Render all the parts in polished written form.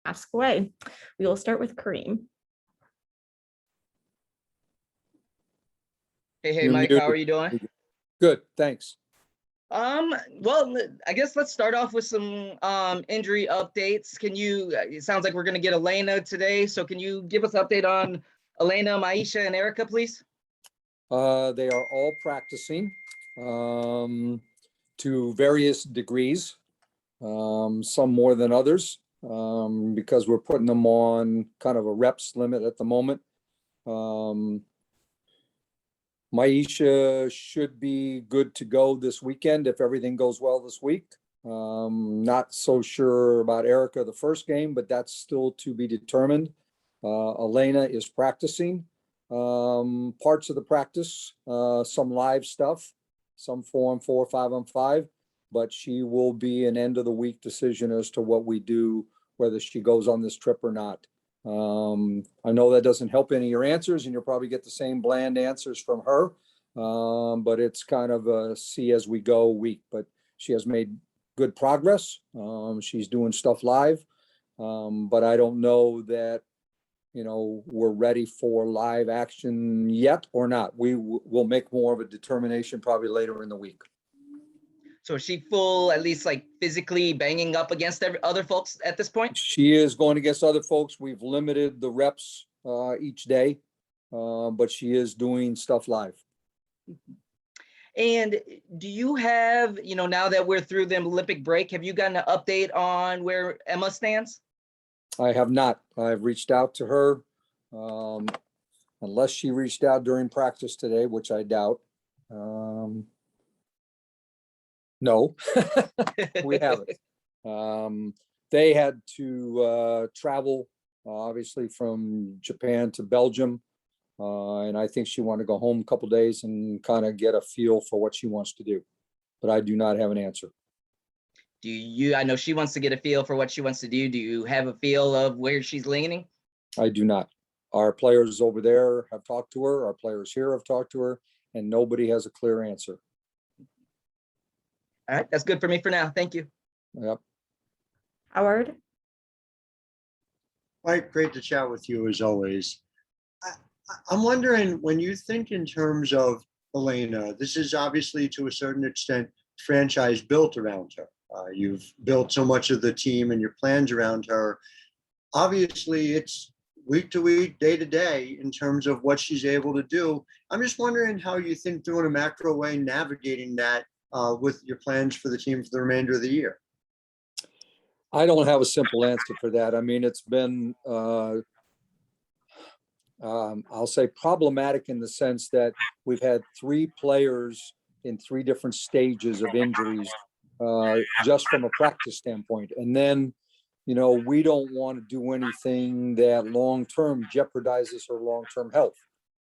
ask away. We will start with Kareem. Hey, You're Mike, how muted. are you doing? Good, thanks. Well, I guess let's start off with some injury updates. It sounds like we're going to get Elena today. So can you give us an update on Elena, Maisha, and Erica, please? They are all practicing to various degrees, some more than others, because we're putting them on kind of a reps limit at the moment. Maisha should be good to go this weekend if everything goes well this week. Not so sure about Erica the first game, but that's still to be determined. Elena is practicing parts of the practice, some live stuff, some 4-on-4, 5-on-5, but she will be an end of the week decision as to what we do, whether she goes on this trip or not. I know that doesn't help any of your answers, and you'll probably get the same bland answers from her, but it's kind of a see as we go week. But she has made good progress. She's doing stuff live, but I don't know that we're ready for live action yet or not. We will make more of a determination probably later in the week. So is she full, at least like physically banging up against other folks at this point? She is going against other folks. We've limited the reps each day, but she is doing stuff live. And do you have, now that we're through the Olympic break, have you gotten an update on where Emma stands? I have not. I've reached out to her, unless she reached out during practice today, which I doubt. No, we haven't. They had to travel, obviously, from Japan to Belgium. And I think she wanted to go home a couple of days and kind of get a feel for what she wants to do. But I do not have an answer. I know she wants to get a feel for what she wants to do. Do you have a feel of where she's leaning? I do not. Our players over there have talked to her. Our players here have talked to her, and nobody has a clear answer. All right, that's good for me for now. Thank you. Yep. Howard. Mike, great to chat with you as always. I'm wondering, when you think in terms of Elena, this is obviously to a certain extent franchise built around her. You've built so much of the team and your plans around her. Obviously, it's week to week, day to day in terms of what she's able to do. I'm just wondering how you think through in a macro way, navigating that with your plans for the team for the remainder of the year. I don't have a simple answer for that. I mean, it's been, I'll say problematic in the sense that we've had 3 players in 3 different stages of injuries, just from a practice standpoint. And then, we don't want to do anything that long-term jeopardizes her long-term health.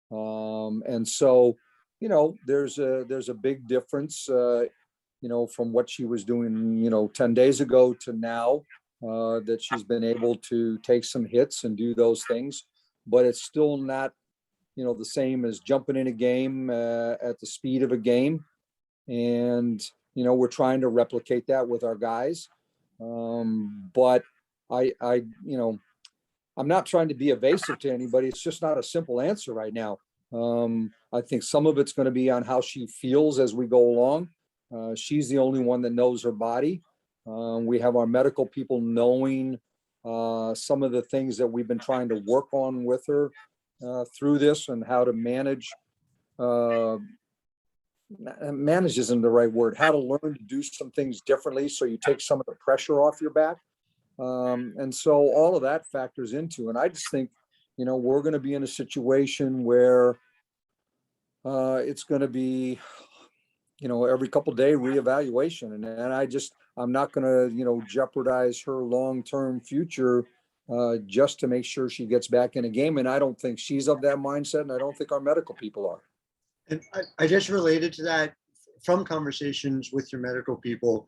And so, there's a big difference, from what she was doing, 10 days ago to now, that she's been able to take some hits and do those things, but it's still not, the same as jumping in a game at the speed of a game. And, we're trying to replicate that with our guys. But I'm not trying to be evasive to anybody. It's just not a simple answer right now. I think some of it's going to be on how she feels as we go along. She's the only one that knows her body. We have our medical people knowing some of the things that we've been trying to work on with her through this, and how to manage isn't the right word, how to learn to do some things differently so you take some of the pressure off your back. And so all of that factors into, and I just think, we're going to be in a situation where it's going to be, every couple of day reevaluation. And I'm not going to, jeopardize her long-term future just to make sure she gets back in a game. And I don't think she's of that mindset, and I don't think our medical people are. And I just related to that, from conversations with your medical people,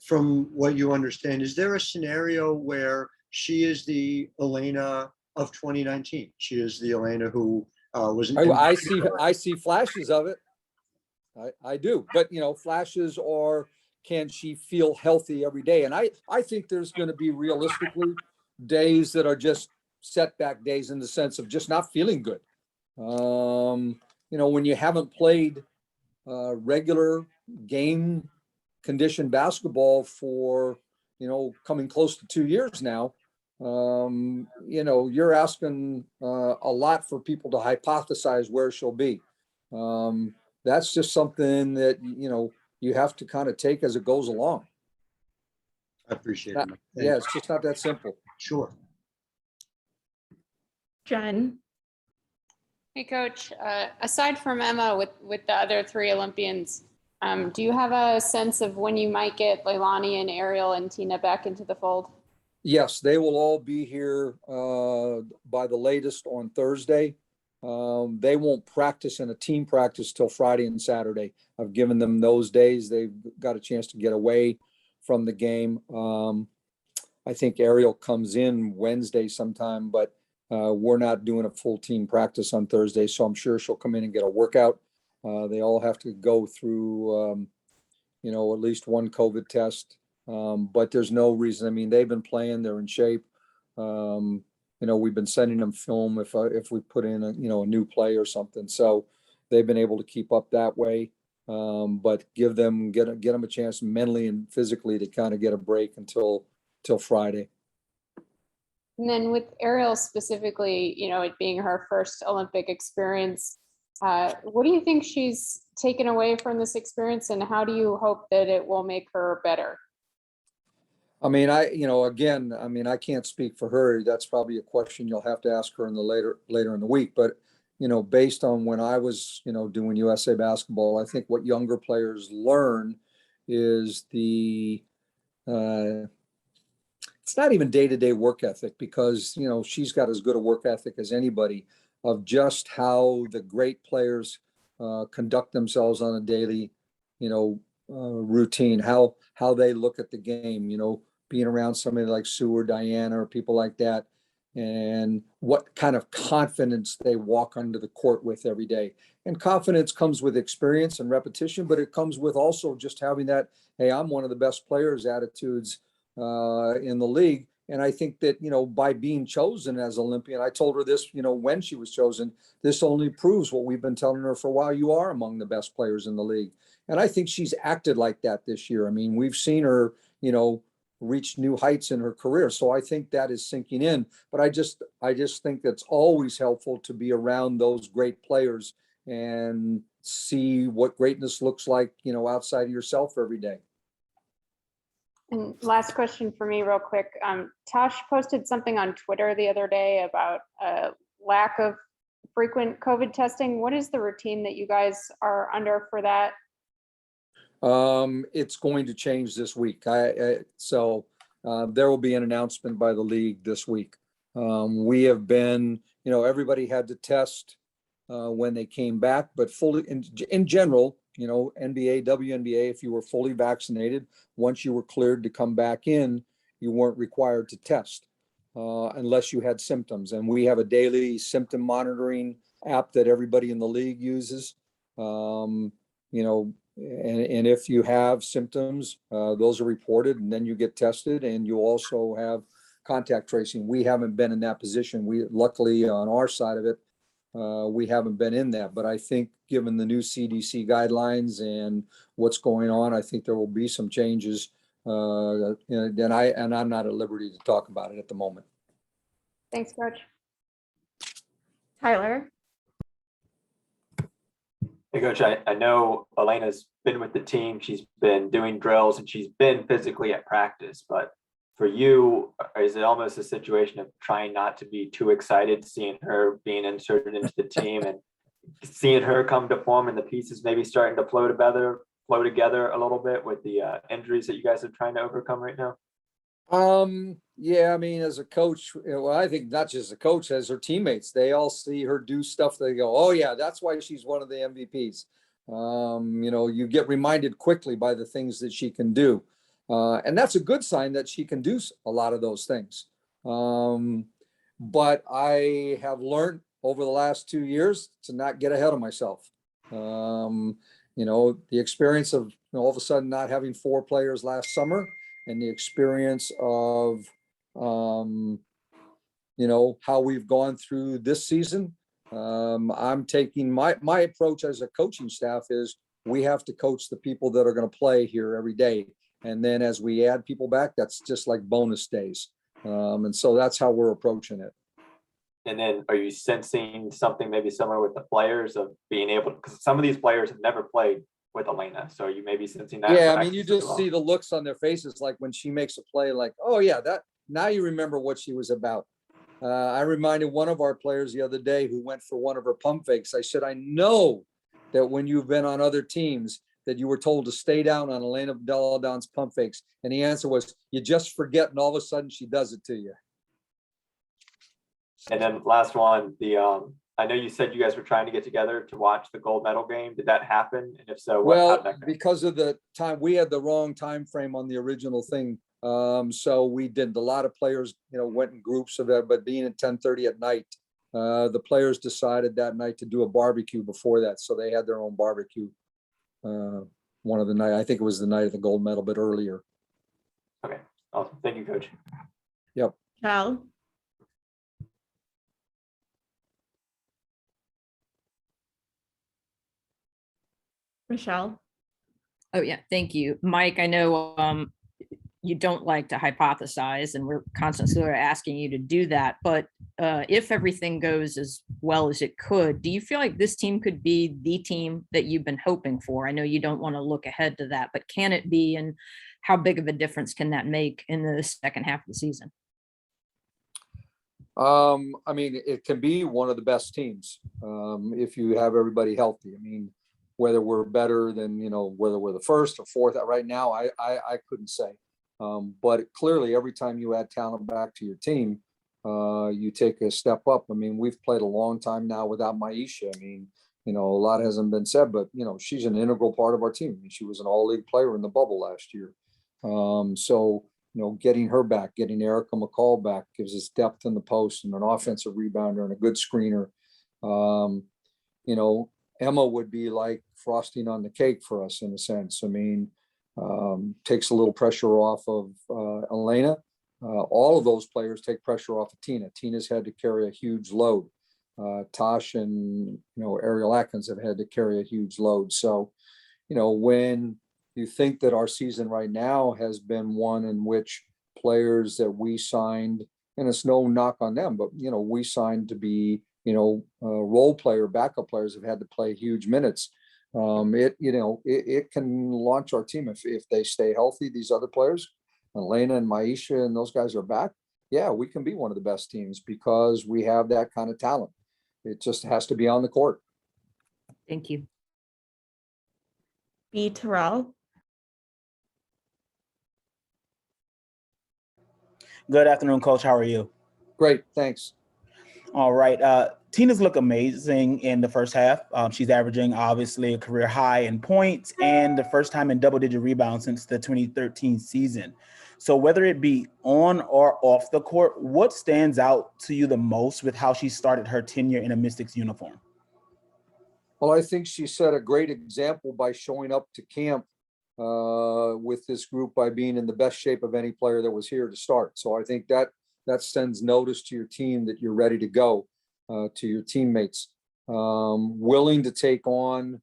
from what you understand, is there a scenario where she is the Elena of 2019? She is the Elena who was. I see flashes of it. I do, but flashes, or can she feel healthy every day? And I think there's going to be, realistically, days that are just setback days in the sense of just not feeling good. When you haven't played regular game condition basketball for, coming close to 2 years now, you're asking a lot for people to hypothesize where she'll be. That's just something that, you have to kind of take as it goes along. I appreciate Not- it. Yeah, it's just not that simple. Sure. Jen, Hey, Coach. Aside from Emma, with the other three Olympians, do you have a sense of when you might get Leilani and Ariel and Tina back into the fold? Yes, they will all be here by the latest on Thursday. They won't practice in a team practice till Friday and Saturday. I've given them those days. They've got a chance to get away from the game. I think Ariel comes in Wednesday sometime, but we're not doing a full team practice on Thursday, so I'm sure she'll come in and get a workout. They all have to go through, at least one COVID test. But there's no reason. I mean, they've been playing, they're in shape. We've been sending them film if we put in a new play or something. So they've been able to keep up that way. But get them a chance mentally and physically to kind of get a break till Friday. And then with Ariel specifically, it being her first Olympic experience, what do you think she's taken away from this experience, and how do you hope that it will make her better? I mean, I can't speak for her. That's probably a question you'll have to ask her in the later in the week. But, based on when I was, doing USA basketball, I think what younger players learn is it's not even day-to-day work ethic, because, she's got as good a work ethic as anybody, of just how the great players conduct themselves on a daily, routine, how they look at the game, being around somebody like Sue or Diana or people like that, and what kind of confidence they walk onto the court with every day. And confidence comes with experience and repetition, but it comes with also just having that, hey, I'm one of the best players attitudes in the league. And I think that, by being chosen as Olympian, I told her this, when she was chosen, this only proves what we've been telling her for a while. You are among the best players in the league. And I think she's acted like that this year. I mean, we've seen her, reach new heights in her career. So I think that is sinking in. But I just think that's always helpful to be around those great players and see what greatness looks like, outside of yourself every day. And last question for me real quick. Tosh posted something on Twitter the other day about a lack of frequent COVID testing. What is the routine that you guys are under for that? It's going to change this week. So there will be an announcement by the league this week. We have been, everybody had to test when they came back, but fully in general, NBA, WNBA, if you were fully vaccinated, once you were cleared to come back in, you weren't required to test unless you had symptoms. And we have a daily symptom monitoring app that everybody in the league uses. And if you have symptoms, those are reported, and then you get tested, and you also have contact tracing. We haven't been in that position. We luckily on our side of it, we haven't been in that. But I think given the new CDC guidelines and what's going on, I think there will be some changes. And I'm not at liberty to talk about it at the moment. Thanks, Coach. Tyler, Hey, Coach, I know Elena's been with the team. She's been doing drills and she's been physically at practice. But for you, is it almost a situation of trying not to be too excited, seeing her being inserted into the team and seeing her come to form and the pieces maybe starting to flow together a little bit with the injuries that you guys are trying to overcome right now? Yeah, I mean, as a coach, well, I think not just a coach, as her teammates, they all see her do stuff. They go, oh yeah, that's why she's one of the MVPs. You get reminded quickly by the things that she can do. And that's a good sign that she can do a lot of those things. But I have learned over the last 2 years to not get ahead of myself. The experience of all of a sudden not having 4 players last summer, and the experience of how we've gone through this season. I'm taking my approach as a coaching staff is we have to coach the people that are going to play here every day. And then as we add people back, that's just like bonus days. And so that's how we're approaching it. And then are you sensing something maybe similar with the players of being able, because some of these players have never played with Elena. So you may be sensing that. Yeah, I mean, you just see the looks on their faces, like when she makes a play, like, oh yeah, that now you remember what she was about. I reminded one of our players the other day who went for one of her pump fakes. I said, I know that when you've been on other teams that you were told to stay down on Elena Delle Donne's pump fakes. And the answer was, you just forget and all of a sudden she does it to you. And then last one, I know you said you guys were trying to get together to watch the gold medal game. Did that happen? And if so, well, because of the time, we had the wrong time frame on the original thing. So we didn't. A lot of players, went in groups of that, but being at 10:30 at night, the players decided that night to do a barbecue before that. So they had their own barbecue. One of the night, I think it was the night of the gold medal, but earlier. Okay, awesome. Thank you, Coach. Yep. Cal? Michelle? Oh, yeah, thank you. Mike, I know you don't like to hypothesize, and we're constantly asking you to do that. But if everything goes as well as it could, do you feel like this team could be the team that you've been hoping for? I know you don't want to look ahead to that, but can it be, and how big of a difference can that make in the second half of the season? I mean, it can be one of the best teams if you have everybody healthy. I mean, whether we're better than, whether we're the first or fourth right now, I couldn't say. But clearly, every time you add talent back to your team, you take a step up. I mean, we've played a long time now without Maisha. I mean, a lot hasn't been said, but, she's an integral part of our team. I mean, she was an all-league player in the bubble last year. So, getting her back, getting Erica McCall back gives us depth in the post and an offensive rebounder and a good screener. Emma would be like frosting on the cake for us in a sense. I mean, takes a little pressure off of Elena. All of those players take pressure off of Tina. Tina's had to carry a huge load. Tosh and, Ariel Atkins have had to carry a huge load. So, when you think that our season right now has been one in which players that we signed, and it's no knock on them, but, we signed to be, role player, backup players have had to play huge minutes. It can launch our team if they stay healthy. These other players, Elena and Maisha and those guys are back. Yeah, we can be one of the best teams because we have that kind of talent. It just has to be on the court. Thank you. B. Terrell? Good afternoon, Coach. How are you? Great, thanks. All right. Tina's look amazing in the first half. She's averaging obviously a career high in points and the first time in double-digit rebounds since the 2013 season. So whether it be on or off the court, what stands out to you the most with how she started her tenure in a Mystics uniform? Well, I think she set a great example by showing up to camp with this group by being in the best shape of any player that was here to start. So I think that sends notice to your team that you're ready to go, to your teammates. Willing to take on,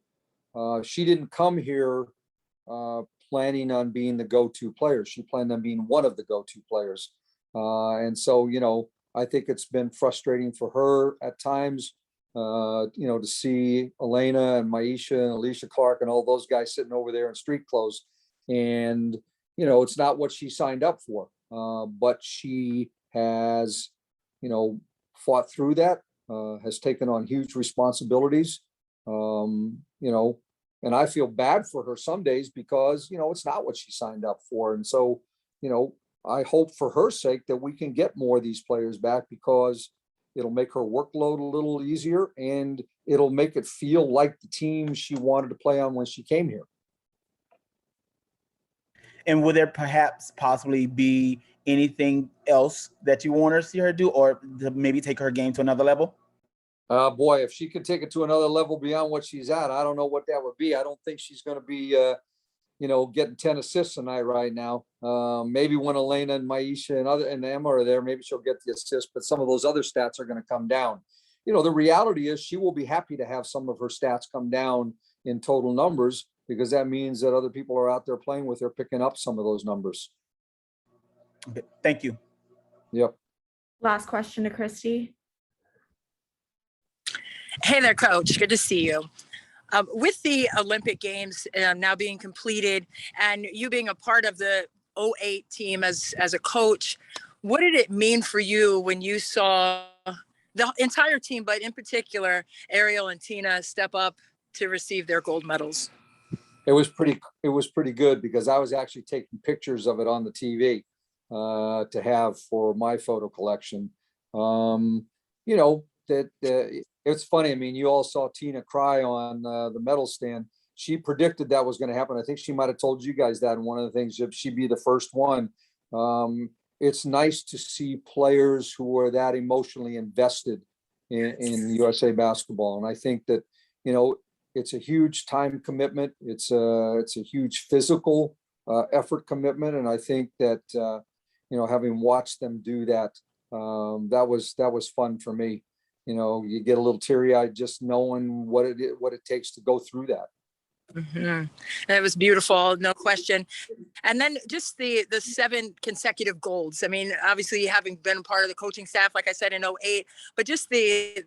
she didn't come here planning on being the go-to player. She planned on being one of the go-to players. And so, I think it's been frustrating for her at times, to see Elena and Maisha and Alicia Clark and all those guys sitting over there in street clothes. And, it's not what she signed up for, but she has, fought through that, has taken on huge responsibilities, and I feel bad for her some days because, it's not what she signed up for. And so, I hope for her sake that we can get more of these players back because it'll make her workload a little easier and it'll make it feel like the team she wanted to play on when she came here. And will there perhaps possibly be anything else that you want to see her do or to maybe take her game to another level? Boy, if she could take it to another level beyond what she's at, I don't know what that would be. I don't think she's going to be, getting 10 assists a night right now. Maybe when Elena and Maisha and Emma are there, maybe she'll get the assist, but some of those other stats are going to come down. The reality is she will be happy to have some of her stats come down in total numbers, because that means that other people are out there playing with her, picking up some of those numbers. Okay, thank you. Yep. Last question to Christy. Hey there, Coach. Good to see you. With the Olympic Games now being completed and you being a part of the 08 team as a coach, what did it mean for you when you saw the entire team, but in particular, Ariel and Tina step up to receive their gold medals? It was pretty good, because I was actually taking pictures of it on the TV to have for my photo collection. It's funny. I mean, you all saw Tina cry on the medal stand. She predicted that was going to happen. I think she might have told you guys that in one of the things, if she'd be the first one. It's nice to see players who are that emotionally invested in USA basketball. And I think that, it's a huge time commitment. It's a huge physical effort commitment. And I think that, having watched them do that, that was fun for me. You get a little teary-eyed just knowing what it takes to go through that. Mm-hmm. It was beautiful, no question. And then just the 7 consecutive golds. I mean, obviously having been part of the coaching staff, like I said, in 08, but just the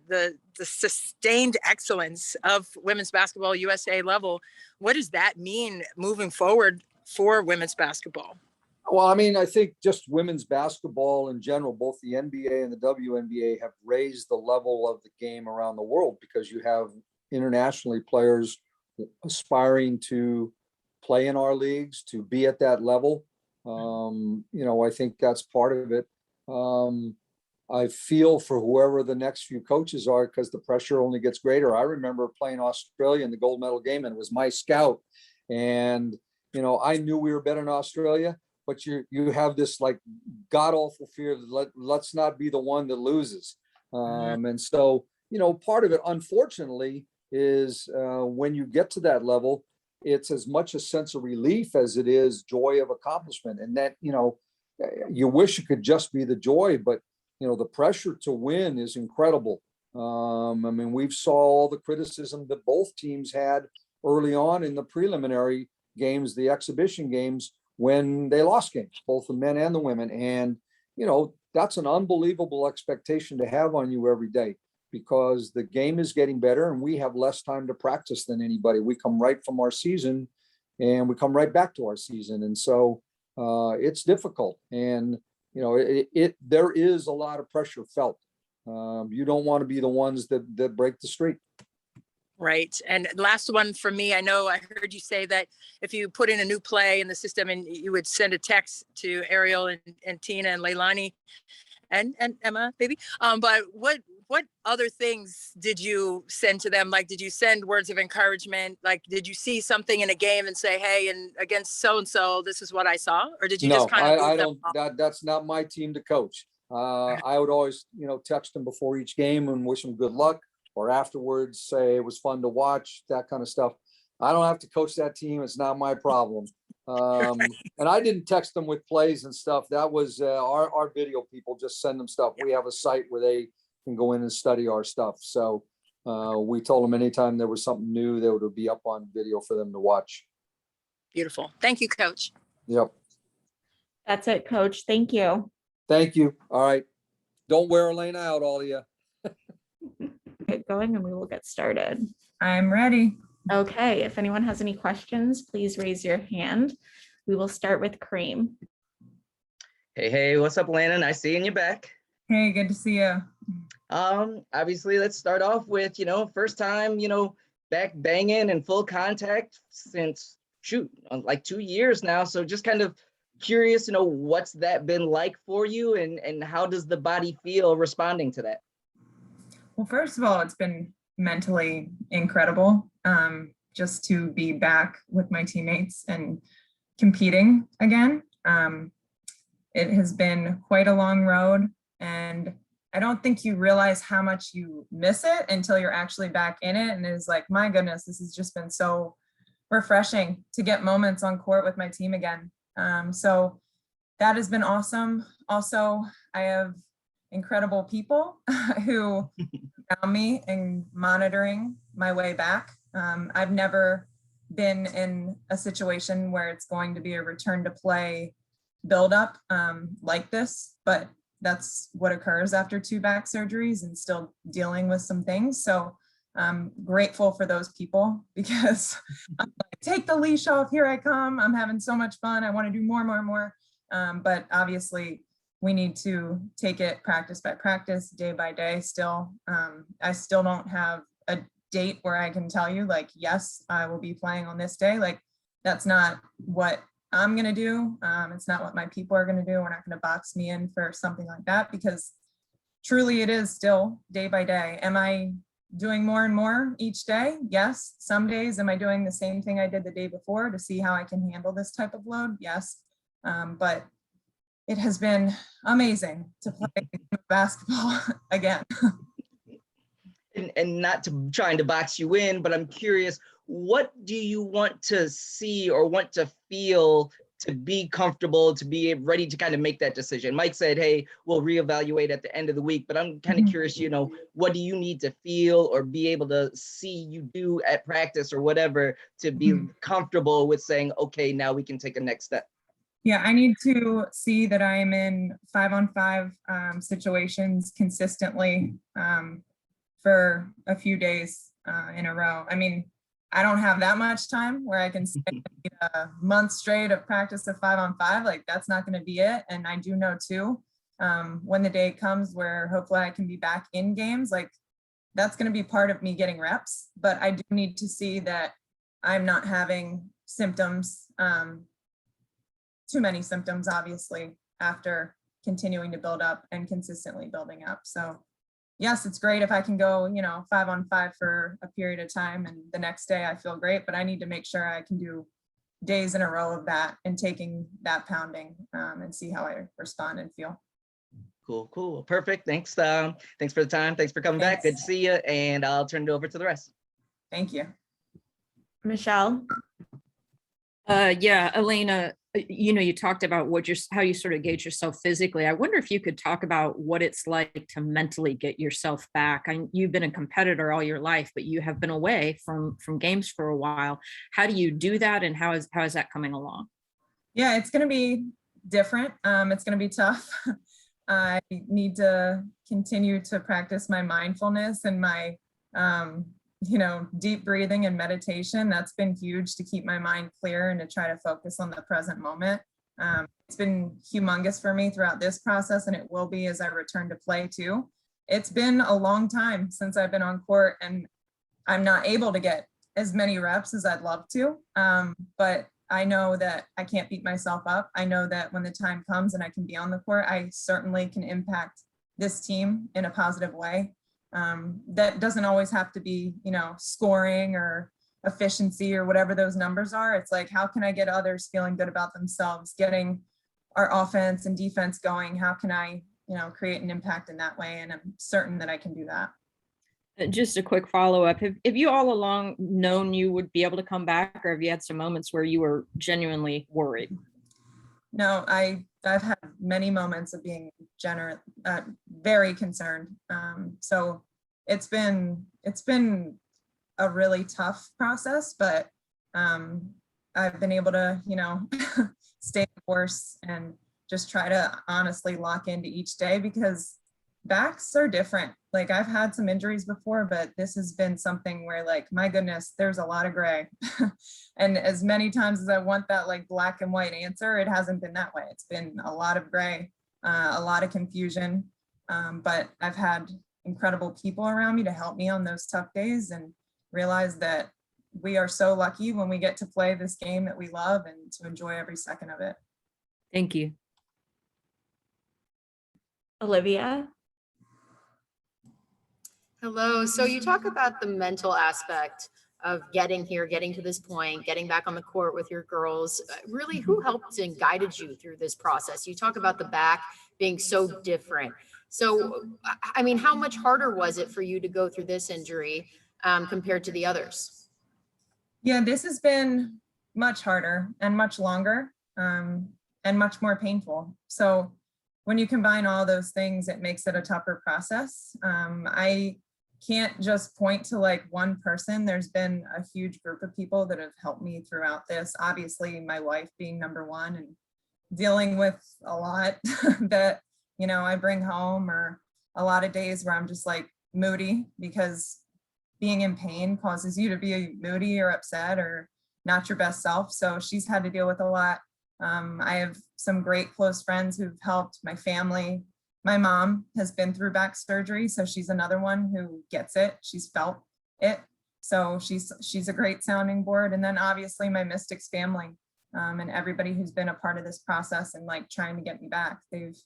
sustained excellence of women's basketball USA level. What does that mean moving forward for women's basketball? Well, I mean, I think just women's basketball in general, both the NBA and the WNBA have raised the level of the game around the world, because you have internationally players aspiring to play in our leagues, to be at that level. I think that's part of it. I feel for whoever the next few coaches are, because the pressure only gets greater. I remember playing Australia in the gold medal game, and it was my scout. And, I knew we were better in Australia, but you have this like god awful fear that let's not be the one that loses. And so, part of it, unfortunately, is when you get to that level, it's as much a sense of relief as it is joy of accomplishment. And that, you wish it could just be the joy, but, the pressure to win is incredible. I mean, we've saw all the criticism that both teams had early on in the preliminary games, the exhibition games, when they lost games, both the men and the women. And, that's an unbelievable expectation to have on you every day, because the game is getting better and we have less time to practice than anybody. We come right from our season and we come right back to our season. And so it's difficult. And, there is a lot of pressure felt. You don't want to be the ones that break the streak. Right. And last one for me, I know I heard you say that if you put in a new play in the system and you would send a text to Ariel and Tina and Leilani and Emma, maybe. But what other things did you send to them? Like, did you send words of encouragement? Like, did you see something in a game and say, hey, and against so-and-so, this is what I saw? Or did you just kind of— I don't, that's not my team to coach. I would always, text them before each game and wish them good luck, or afterwards say it was fun to watch, that kind of stuff. I don't have to coach that team. It's not my problem. And I didn't text them with plays and stuff. That was our video people just send them stuff. We have a site where they can go in and study our stuff. So we told them anytime there was something new, that would be up on video for them to watch. Beautiful. Thank you, Coach. Yep. That's it, Coach. Thank you. Thank you. All right. Don't wear Elena out, all of you. Get going and we will get started. I'm ready. Okay, if anyone has any questions, please raise your hand. We will start with Kareem. Hey, what's up, Elena? Nice seeing you back. Hey, good to see you. Obviously, let's start off with, first time, back banging and full contact since, like 2 years now. So just kind of curious, what's that been like for you, and how does the body feel responding to that? Well, first of all, it's been mentally incredible just to be back with my teammates and competing again. It has been quite a long road, and I don't think you realize how much you miss it until you're actually back in it. And it's like, my goodness, this has just been so refreshing to get moments on court with my team again. So that has been awesome. Also, I have incredible people who found me and monitoring my way back. I've never been in a situation where it's going to be a return to play buildup like this, but that's what occurs after 2 back surgeries and still dealing with some things. So I'm grateful for those people because I'm like, take the leash off, here I come. I'm having so much fun. I want to do more. But obviously we need to take it practice by practice, day by day still. I still don't have a date where I can tell you like, yes, I will be playing on this day. Like that's not what I'm going to do. It's not what my people are going to do. We're not going to box me in for something like that because truly it is still day by day. Am I doing more and more each day? Yes. Some days, am I doing the same thing I did the day before to see how I can handle this type of load? Yes. But it has been amazing to play basketball again. And not to trying to box you in, but I'm curious, what do you want to see or want to feel to be comfortable, to be ready to kind of make that decision? Mike said, hey, we'll reevaluate at the end of the week, but I'm kind of curious, you know, what do you need to feel or be able to see you do at practice or whatever to be comfortable with saying, okay, now we can take a next step? Yeah, I need to see that I'm in 5-on-5 situations consistently for a few days in a row. I mean, I don't have that much time where I can stay a month straight of practice of 5-on-5. Like that's not going to be it. And I do know too, when the day comes where hopefully I can be back in games, like that's going to be part of me getting reps. But I do need to see that I'm not having symptoms, too many symptoms, obviously, after continuing to build up and consistently building up. So yes, it's great if I can go, you know, 5-on-5 for a period of time and the next day I feel great, but I need to make sure I can do days in a row of that and taking that pounding and see how I respond and feel. Cool. Perfect. Thanks. Thanks for the time. Thanks for coming back. Good to see you. And I'll turn it over to the rest. Thank you. Michelle? Yeah, Elena, you know, you talked about how you sort of gauge yourself physically. I wonder if you could talk about what it's like to mentally get yourself back. You've been a competitor all your life, but you have been away from games for a while. How do you do that, and how is that coming along? Yeah, it's going to be different. It's going to be tough. I need to continue to practice my mindfulness and my deep breathing and meditation. That's been huge to keep my mind clear and to try to focus on the present moment. It's been humongous for me throughout this process, and it will be as I return to play too. It's been a long time since I've been on court, and I'm not able to get as many reps as I'd love to. But I know that I can't beat myself up. I know that when the time comes and I can be on the court, I certainly can impact this team in a positive way. That doesn't always have to be, scoring or efficiency or whatever those numbers are. It's like, how can I get others feeling good about themselves, getting our offense and defense going? How can I, create an impact in that way? And I'm certain that I can do that. Just a quick follow-up. Have you all along known you would be able to come back, or have you had some moments where you were genuinely worried? No, I've had many moments of being very concerned. So it's been a really tough process, but I've been able to, stay the course and just try to honestly lock into each day, because backs are different. Like I've had some injuries before, but this has been something where, like, my goodness, there's a lot of gray. And as many times as I want that like black and white answer, it hasn't been that way. It's been a lot of gray, a lot of confusion. But I've had incredible people around me to help me on those tough days, and realize that we are so lucky when we get to play this game that we love and to enjoy every second of it. Thank you. Olivia? Hello. So you talk about the mental aspect of getting here, getting to this point, getting back on the court with your girls. Really, who helped and guided you through this process? You talk about the back being so different. So, I mean, how much harder was it for you to go through this injury compared to the others? Yeah, this has been much harder and much longer, and much more painful. So when you combine all those things, it makes it a tougher process. I can't just point to like one person. There's been a huge group of people that have helped me throughout this. Obviously, my wife being number one, and dealing with a lot that, I bring home, or a lot of days where I'm just like moody, because being in pain causes you to be moody or upset or not your best self. So she's had to deal with a lot. I have some great close friends who've helped, my family. My mom has been through back surgery, so she's another one who gets it. She's felt it. So she's a great sounding board. And then obviously my Mystics family, and everybody who's been a part of this process and like trying to get me back. They've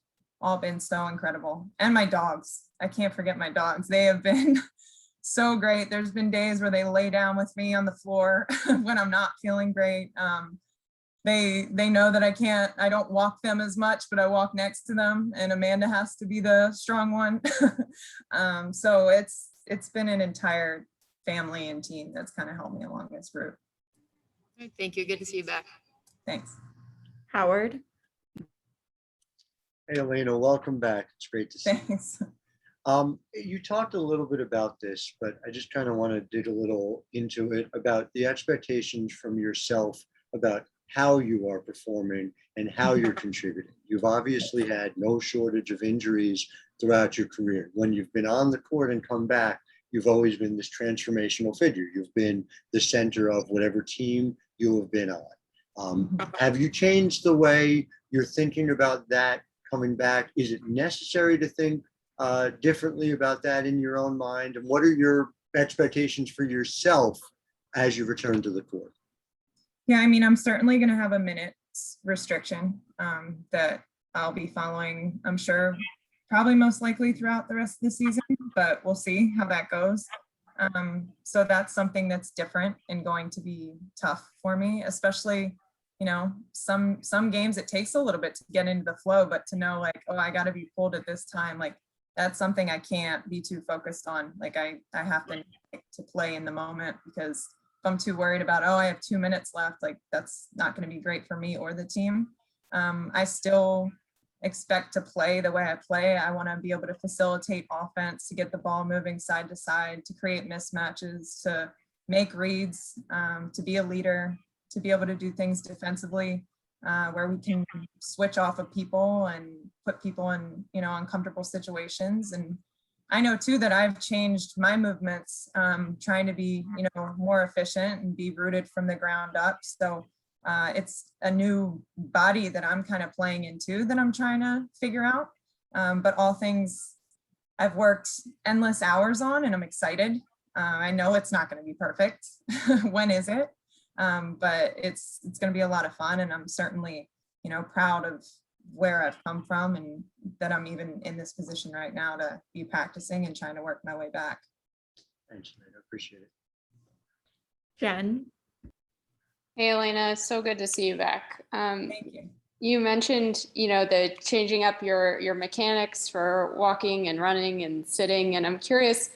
all been so incredible. And my dogs. I can't forget my dogs. They have been so great. There's been days where they lay down with me on the floor when I'm not feeling great. They know that I don't walk them as much, but I walk next to them, and Amanda has to be the strong one. So it's been an entire family and team that's kind of helped me along this route. Thank you. Good to see you back. Thanks. Howard? Hey, Elena, welcome back. It's great to see you. Thanks. You talked a little bit about this, but I just kind of want to dig a little into it about the expectations from yourself about how you are performing and how you're contributing. You've obviously had no shortage of injuries throughout your career. When you've been on the court and come back, you've always been this transformational figure. You've been the center of whatever team you have been on. Have you changed the way you're thinking about that coming back? Is it necessary to think differently about that in your own mind? And what are your expectations for yourself as you return to the court? Yeah, I mean, I'm certainly going to have a minutes restriction that I'll be following, I'm sure, probably most likely throughout the rest of the season, but we'll see how that goes. So that's something that's different and going to be tough for me, especially, some games it takes a little bit to get into the flow, but to know like, oh, I got to be pulled at this time, like that's something I can't be too focused on. Like I have to play in the moment, because if I'm too worried about, oh, I have 2 minutes left, like that's not going to be great for me or the team. I still expect to play the way I play. I want to be able to facilitate offense, to get the ball moving side to side, to create mismatches, to make reads, to be a leader, to be able to do things defensively, where we can switch off of people and put people in, uncomfortable situations. And I know too that I've changed my movements, trying to be, more efficient and be rooted from the ground up. So it's a new body that I'm kind of playing into that I'm trying to figure out. But all things I've worked endless hours on, and I'm excited. I know it's not going to be perfect. When is it? But it's going to be a lot of fun, and I'm certainly, proud of where I've come from, and that I'm even in this position right now to be practicing and trying to work my way back. Thanks, man. I appreciate it. Jen? Hey, Elena, so good to see you back. Thank you. You mentioned, the changing up your mechanics for walking and running and sitting, and I'm curious,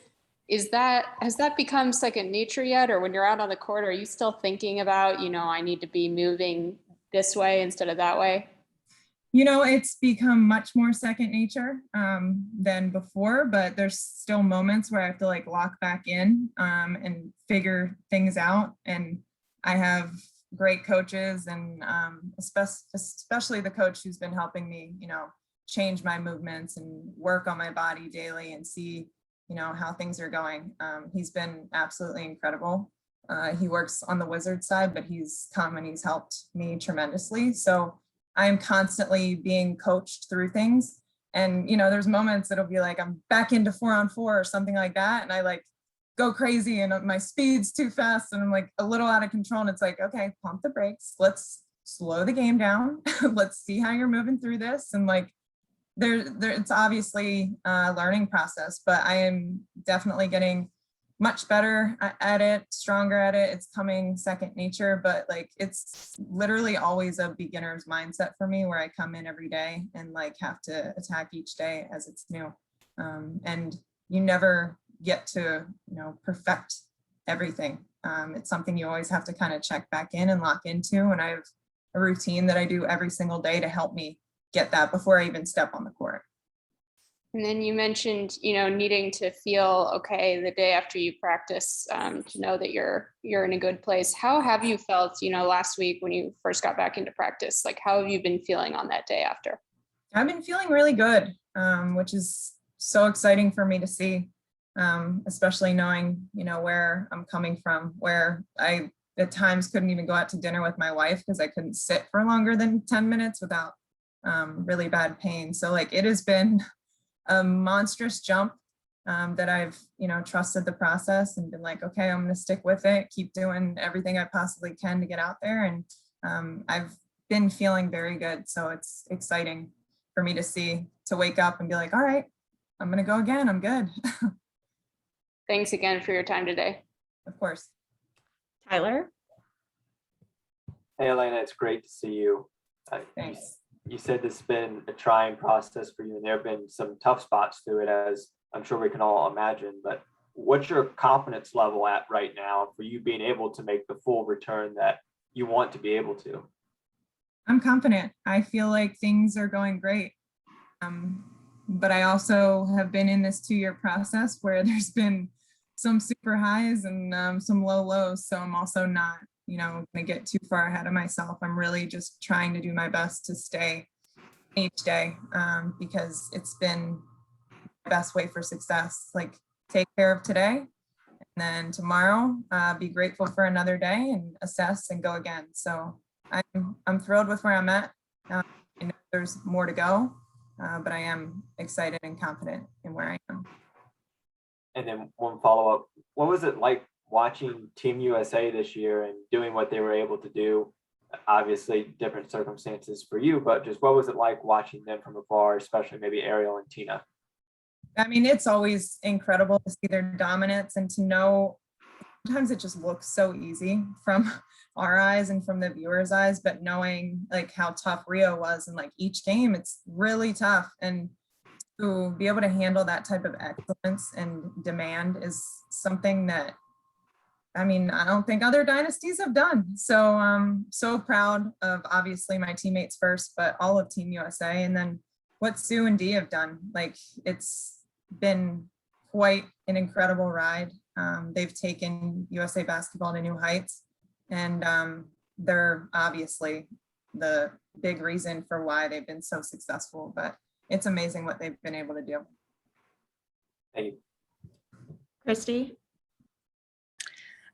has that become second nature yet? Or when you're out on the court, are you still thinking about, I need to be moving this way instead of that way? It's become much more second nature than before, but there's still moments where I have to like lock back in and figure things out. And I have great coaches, and especially the coach who's been helping me, change my movements and work on my body daily and see, how things are going. He's been absolutely incredible. He works on the Wizards side, but he's come and he's helped me tremendously. So I'm constantly being coached through things. And, there's moments that'll be like, I'm back into 4-on-4 or something like that. And I like go crazy and my speed's too fast and I'm like a little out of control. And it's like, okay, pump the brakes. Let's slow the game down. Let's see how you're moving through this. And like, it's obviously a learning process, but I am definitely getting much better at it, stronger at it. It's coming second nature, but like, it's literally always a beginner's mindset for me, where I come in every day and like have to attack each day as it's new. And you never get to, perfect everything. It's something you always have to kind of check back in and lock into. And I have a routine that I do every single day to help me get that before I even step on the court. And then you mentioned, needing to feel okay the day after you practice, to know that you're in a good place. How have you felt, last week when you first got back into practice? Like, how have you been feeling on that day after? I've been feeling really good, which is so exciting for me to see, especially knowing, where I'm coming from, where I at times couldn't even go out to dinner with my wife because I couldn't sit for longer than 10 minutes without really bad pain. So like, it has been a monstrous jump that I've, trusted the process and been like, okay, I'm going to stick with it, keep doing everything I possibly can to get out there. And I've been feeling very good. So it's exciting for me to wake up and be like, all right, I'm going to go again. I'm good. Thanks again for your time today. Of course. Tyler? Hey, Elena, it's great to see you. Thanks. You said this has been a trying process for you, and there have been some tough spots through it, as I'm sure we can all imagine. But what's your confidence level at right now for you being able to make the full return that you want to be able to? I'm confident. I feel like things are going great. But I also have been in this 2-year process where there's been some super highs and some low lows. So I'm also not, going to get too far ahead of myself. I'm really just trying to do my best to stay each day because it's been the best way for success. Like, take care of today, and then tomorrow be grateful for another day and assess and go again. So I'm thrilled with where I'm at. I know there's more to go, but I am excited and confident in where I am. And then one follow-up, what was it like watching Team USA this year and doing what they were able to do? Obviously different circumstances for you, but just what was it like watching them from afar, especially maybe Ariel and Tina? I mean, it's always incredible to see their dominance and to know sometimes it just looks so easy from our eyes and from the viewers' eyes, but knowing like how tough Rio was and like each game, it's really tough. And to be able to handle that type of excellence and demand is something that, I mean, I don't think other dynasties have done. So I'm so proud of obviously my teammates first, but all of Team USA, and then what Sue and Dee have done. Like, it's been quite an incredible ride. They've taken USA basketball to new heights, and they're obviously the big reason for why they've been so successful, but it's amazing what they've been able to do. Thank you. Christy?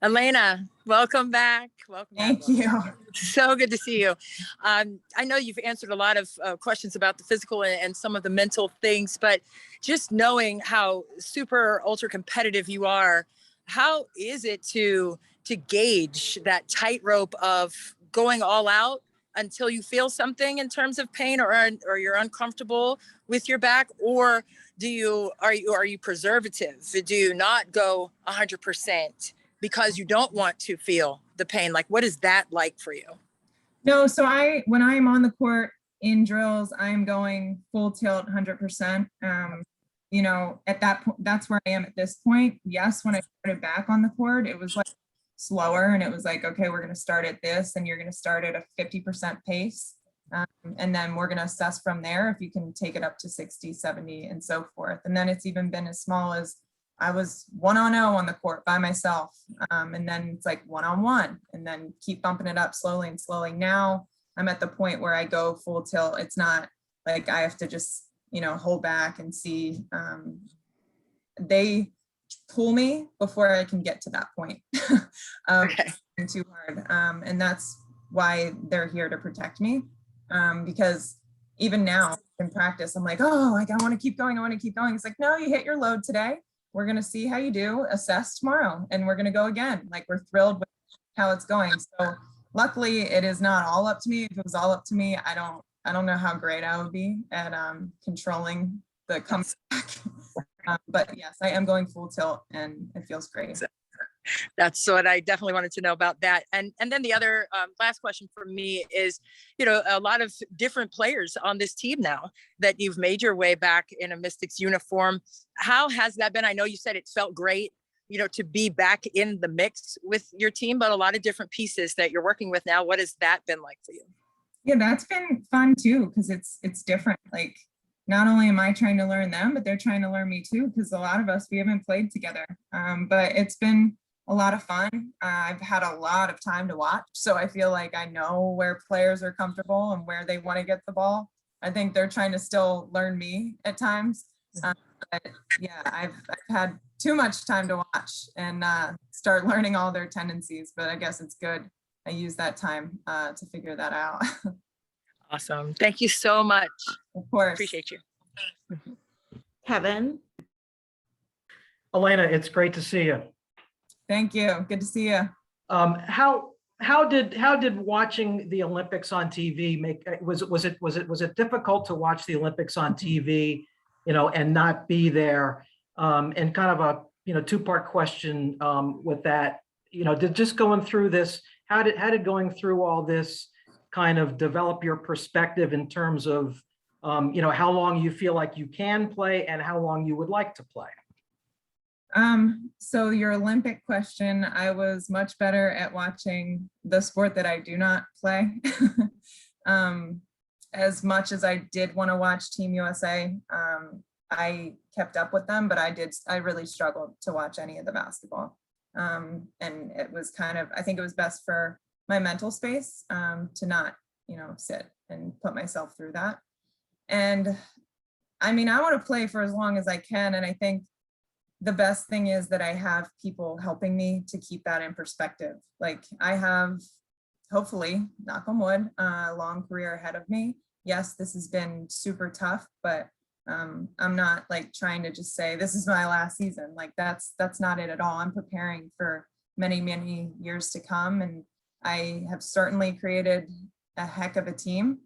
Elena, welcome back. Welcome back. Thank you. So good to see you. I know you've answered a lot of questions about the physical and some of the mental things, but just knowing how super ultra competitive you are, how is it to gauge that tightrope of going all out until you feel something in terms of pain or you're uncomfortable with your back, or are you preservative? Do you not go 100%? Because you don't want to feel the pain? Like, what is that like for you? No, so when I'm on the court in drills, I'm going full tilt 100%. At that point, that's where I am at this point. Yes, when I started back on the court, it was like slower, and it was like, okay, we're going to start at this, and you're going to start at a 50% pace. And then we're going to assess from there if you can take it up to 60, 70, and so forth. And then it's even been as small as I was 1-on-0 on the court by myself. And then it's like 1-on-1, and then keep bumping it up slowly and slowly. Now I'm at the point where I go full tilt. It's not like I have to just, hold back and see. They pull me before I can get to that point. Okay. Too hard. And that's why they're here to protect me. Because even now in practice, I'm like, oh, like I want to keep going. I want to keep going. It's like, no, you hit your load today. We're going to see how you do, assess tomorrow, and we're going to go again. Like, we're thrilled with how it's going. So luckily it is not all up to me. If it was all up to me, I don't know how great I would be at controlling the comeback. But yes, I am going full tilt, and it feels great. That's what I definitely wanted to know about that. And then the other last question for me is, a lot of different players on this team now that you've made your way back in a Mystics uniform. How has that been? I know you said it felt great to be back in the mix with your team, but a lot of different pieces that you're working with now. What has that been like for you? Yeah, that's been fun too, because it's different. Like, not only am I trying to learn them, but they're trying to learn me too, because a lot of us, we haven't played together. But it's been a lot of fun. I've had a lot of time to watch, so I feel like I know where players are comfortable and where they want to get the ball. I think they're trying to still learn me at times. But yeah, I've had too much time to watch and start learning all their tendencies, but I guess it's good. I use that time to figure that out. Awesome. Thank you so much. Of course. Appreciate you. Kevin, Elena, it's great to see you. Thank you. Good to see you. How did watching the Olympics on TV make, was it difficult to watch the Olympics on TV, and not be there? And kind of a, two-part question with that, did just going through this, how did going through all this kind of develop your perspective in terms of, how long you feel like you can play and how long you would like to play? So your Olympic question, I was much better at watching the sport that I do not play. As much as I did want to watch Team USA, I kept up with them, but I really struggled to watch any of the basketball. And it was I think it was best for my mental space to not, sit and put myself through that. And I mean, I want to play for as long as I can. And I think the best thing is that I have people helping me to keep that in perspective. Like, I have, hopefully, knock on wood, a long career ahead of me. Yes, this has been super tough, but I'm not like trying to just say this is my last season. Like, that's not it at all. I'm preparing for many, many years to come. And I have certainly created a heck of a team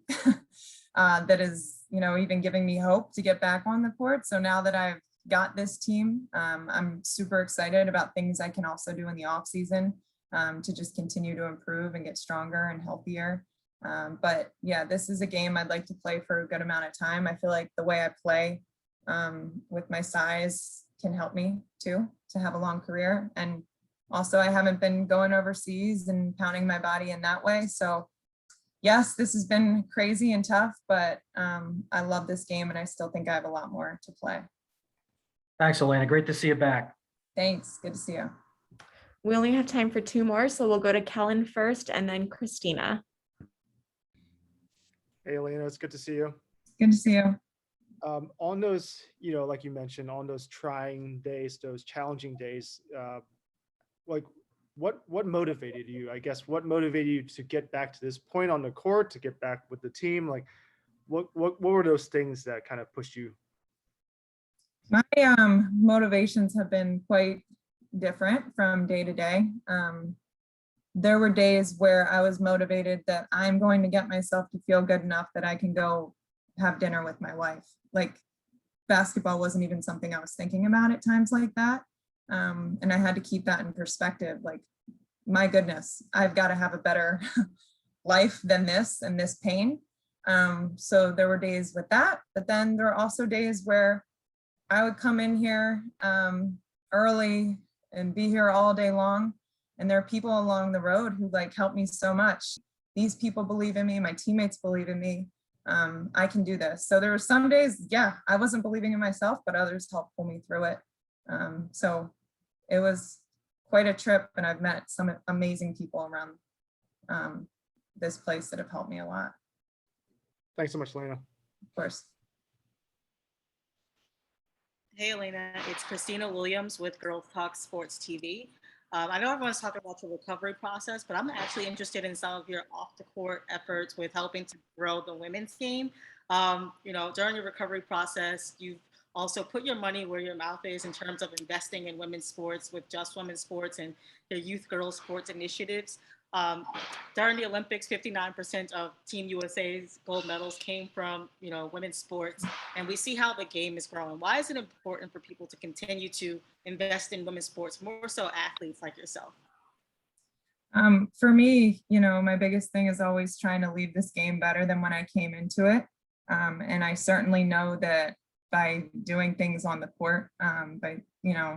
that is, even giving me hope to get back on the court. So now that I've got this team, I'm super excited about things I can also do in the off season to just continue to improve and get stronger and healthier. But yeah, this is a game I'd like to play for a good amount of time. I feel like the way I play with my size can help me too, to have a long career. And also, I haven't been going overseas and pounding my body in that way. So yes, this has been crazy and tough, but I love this game and I still think I have a lot more to play. Thanks, Elena. Great to see you back. Thanks. Good to see you. we only have time for 2 more, so we'll go to Kellen first and then Christina. Hey, Elena, it's good to see you. Good to see you. On those, like you mentioned, on those trying days, those challenging days, like what motivated you? I guess what motivated you to get back to this point on the court, to get back with the team? Like, what were those things that kind of pushed you? My motivations have been quite different from day to day. There were days where I was motivated that I'm going to get myself to feel good enough that I can go have dinner with my wife. Like, basketball wasn't even something I was thinking about at times like that. And I had to keep that in perspective. Like, my goodness, I've got to have a better life than this and this pain. So there were days with that, but then there are also days where I would come in here early and be here all day long. And there are people along the road who help me so much. These people believe in me, my teammates believe in me. I can do this. So there were some days, yeah, I wasn't believing in myself, but others helped pull me through it. So it was quite a trip, and I've met some amazing people around this place that have helped me a lot. Thanks so much, Elena. Of course. Hey, Elena, it's Christina Williams with Girl Talk Sports TV. I know everyone's talking about your recovery process, but I'm actually interested in some of your off-the-court efforts with helping to grow the women's game. During your recovery process, you've also put your money where your mouth is in terms of investing in women's sports with Just Women's Sports and your Youth Girls Sports initiatives. During the Olympics, 59% of Team USA's gold medals came from, women's sports, and we see how the game is growing. Why is it important for people to continue to invest in women's sports, more so athletes like yourself? For me, my biggest thing is always trying to leave this game better than when I came into it. And I certainly know that by doing things on the court, by,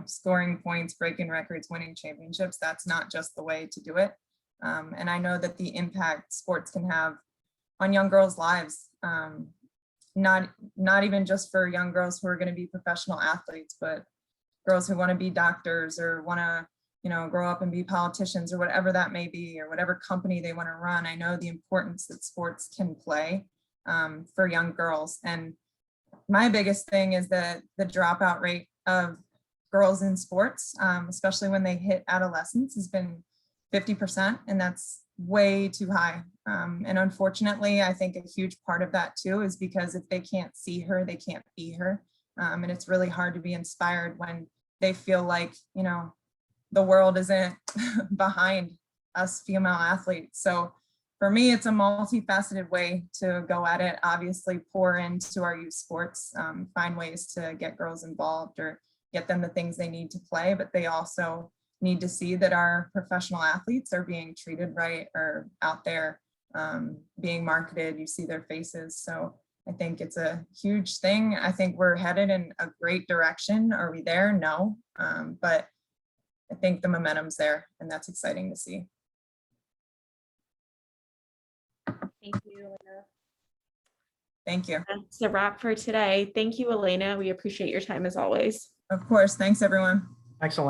scoring points, breaking records, winning championships. That's not just the way to do it. And I know that the impact sports can have on young girls' lives, not even just for young girls who are going to be professional athletes, but girls who want to be doctors or want to, grow up and be politicians or whatever that may be, or whatever company they want to run. I know the importance that sports can play for young girls. And my biggest thing is that the dropout rate of girls in sports, especially when they hit adolescence, has been 50%, and that's way too high. And unfortunately, I think a huge part of that too is because if they can't see her, they can't be her. And it's really hard to be inspired when they feel like, the world isn't behind us female athletes. So for me, it's a multifaceted way to go at it. Obviously, pour into our youth sports, find ways to get girls involved or get them the things they need to play, but they also need to see that our professional athletes are being treated right, or out there being marketed. You see their faces. So I think it's a huge thing. I think we're headed in a great direction. Are we there? No. But I think the momentum's there, and that's exciting to see. Thank you, Elena. Thank you. That's a wrap for today. Thank you, Elena. We appreciate your time as always. Of course. Thanks, everyone. Excellent.